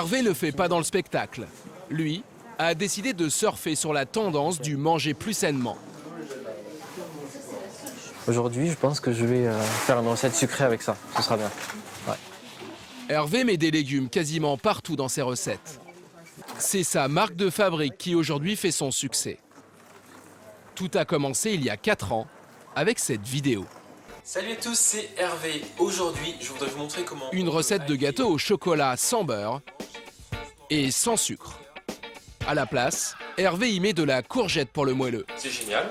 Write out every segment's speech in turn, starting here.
Hervé ne fait pas dans le spectacle. Lui a décidé de surfer sur la tendance du manger plus sainement. Aujourd'hui, je pense que je vais faire une recette sucrée avec ça. Ce sera bien. Ouais. Hervé met des légumes quasiment partout dans ses recettes. C'est sa marque de fabrique qui aujourd'hui fait son succès. Tout a commencé il y a 4 ans avec cette vidéo. Salut à tous, c'est Hervé. Aujourd'hui, je voudrais vous montrer comment... Une recette de gâteau au chocolat sans beurre et sans sucre. À la place, Hervé y met de la courgette pour le moelleux. C'est génial.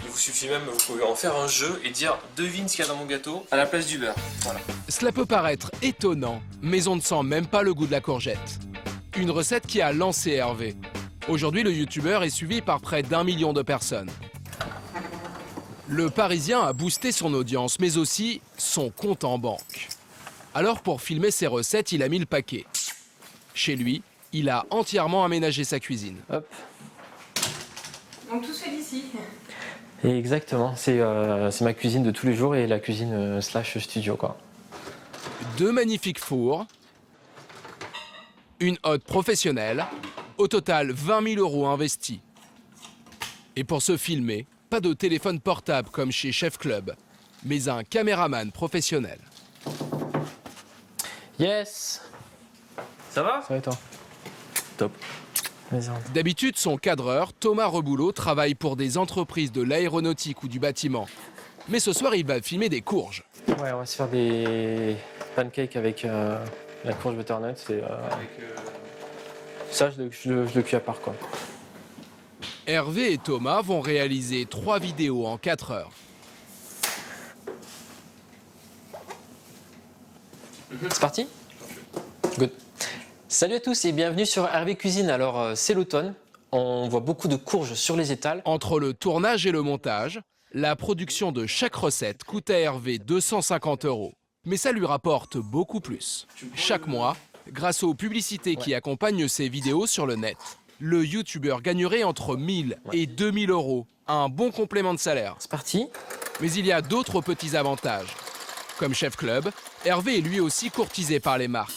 Il vous suffit même, vous pouvez en faire un jeu et dire devine ce qu'il y a dans mon gâteau à la place du beurre. Voilà. Cela peut paraître étonnant, mais on ne sent même pas le goût de la courgette. Une recette qui a lancé Hervé. Aujourd'hui, le youtubeur est suivi par près d'1 million de personnes. Le Parisien a boosté son audience, mais aussi son compte en banque. Alors pour filmer ses recettes, il a mis le paquet. Chez lui, il a entièrement aménagé sa cuisine. Hop. Donc tout se fait d'ici. Et exactement, c'est ma cuisine de tous les jours et la cuisine slash studio, quoi. 2 magnifiques fours, une hotte professionnelle, au total 20 000 € investis. Et pour se filmer, pas de téléphone portable comme chez Chef Club, mais un caméraman professionnel. Yes. Ça va? Ça va et toi? Top. Vas-y, rentre. D'habitude, son cadreur, Thomas Reboulot, travaille pour des entreprises de l'aéronautique ou du bâtiment. Mais ce soir, il va filmer des courges. Ouais, on va se faire des pancakes avec la courge butternut. Ça, je le cuis à part, quoi. Hervé et Thomas vont réaliser 3 vidéos en 4 heures. C'est parti? Good. Salut à tous et bienvenue sur Hervé Cuisine. Alors, c'est l'automne. On voit beaucoup de courges sur les étals. Entre le tournage et le montage, la production de chaque recette coûte à Hervé 250 €. Mais ça lui rapporte beaucoup plus. Chaque mois, grâce aux publicités qui accompagnent ses vidéos sur le net, le youtubeur gagnerait entre 1 000 et 2 000 €. Un bon complément de salaire. C'est parti. Mais il y a d'autres petits avantages. Comme Chef Club, Hervé est lui aussi courtisé par les marques.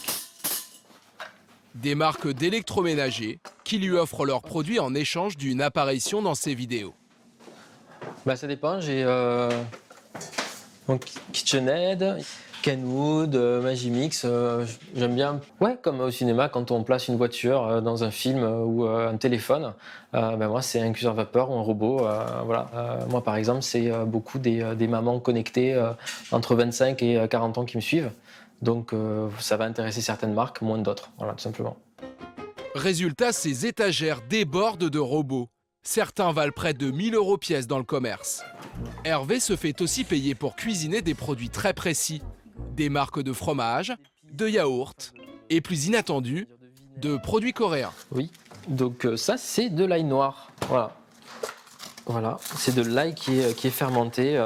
Des marques d'électroménager qui lui offrent leurs produits en échange d'une apparition dans ses vidéos. Bah, ça dépend. J'ai donc KitchenAid, Kenwood, Magimix. J'aime bien. Ouais, comme au cinéma, quand on place une voiture dans un film ou un téléphone, moi, c'est un cuiseur vapeur ou un robot. Voilà. Moi, par exemple, c'est beaucoup des mamans connectées entre 25 et 40 ans qui me suivent. Donc, ça va intéresser certaines marques, moins d'autres. Voilà, tout simplement. Résultat, ces étagères débordent de robots. Certains valent près de 1 000 € pièce dans le commerce. Hervé se fait aussi payer pour cuisiner des produits très précis. Des marques de fromage, de yaourt et plus inattendu, de produits coréens. Oui, donc ça, c'est de l'ail noir. Voilà. Voilà, c'est de l'ail qui est fermenté,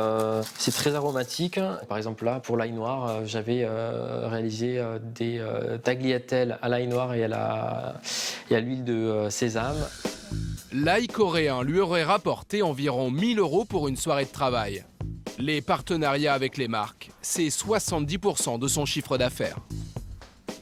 c'est très aromatique. Par exemple là, pour l'ail noir, j'avais réalisé des tagliatelles à l'ail noir et à l'huile de sésame. L'ail coréen lui aurait rapporté environ 1 000 € pour une soirée de travail. Les partenariats avec les marques, c'est 70% de son chiffre d'affaires.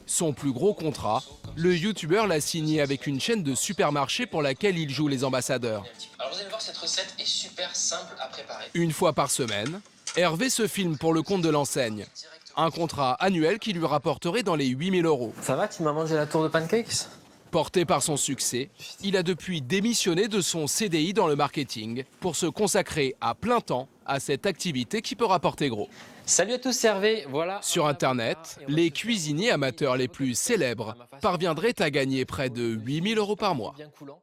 Son plus gros contrat, le youtubeur l'a signé avec une chaîne de supermarchés pour laquelle il joue les ambassadeurs. Alors vous allez voir, cette recette est super simple à préparer. Une fois par semaine, Hervé se filme pour le compte de l'enseigne. Un contrat annuel qui lui rapporterait dans les 8 000 €. Ça va, tu m'as mangé la tour de pancakes? Porté par son succès, il a depuis démissionné de son CDI dans le marketing pour se consacrer à plein temps à cette activité qui peut rapporter gros. Salut à tous, c'est Hervé. Voilà. Sur Internet, les cuisiniers amateurs les plus célèbres parviendraient à gagner près de 8 000 € par mois. Bien coulant.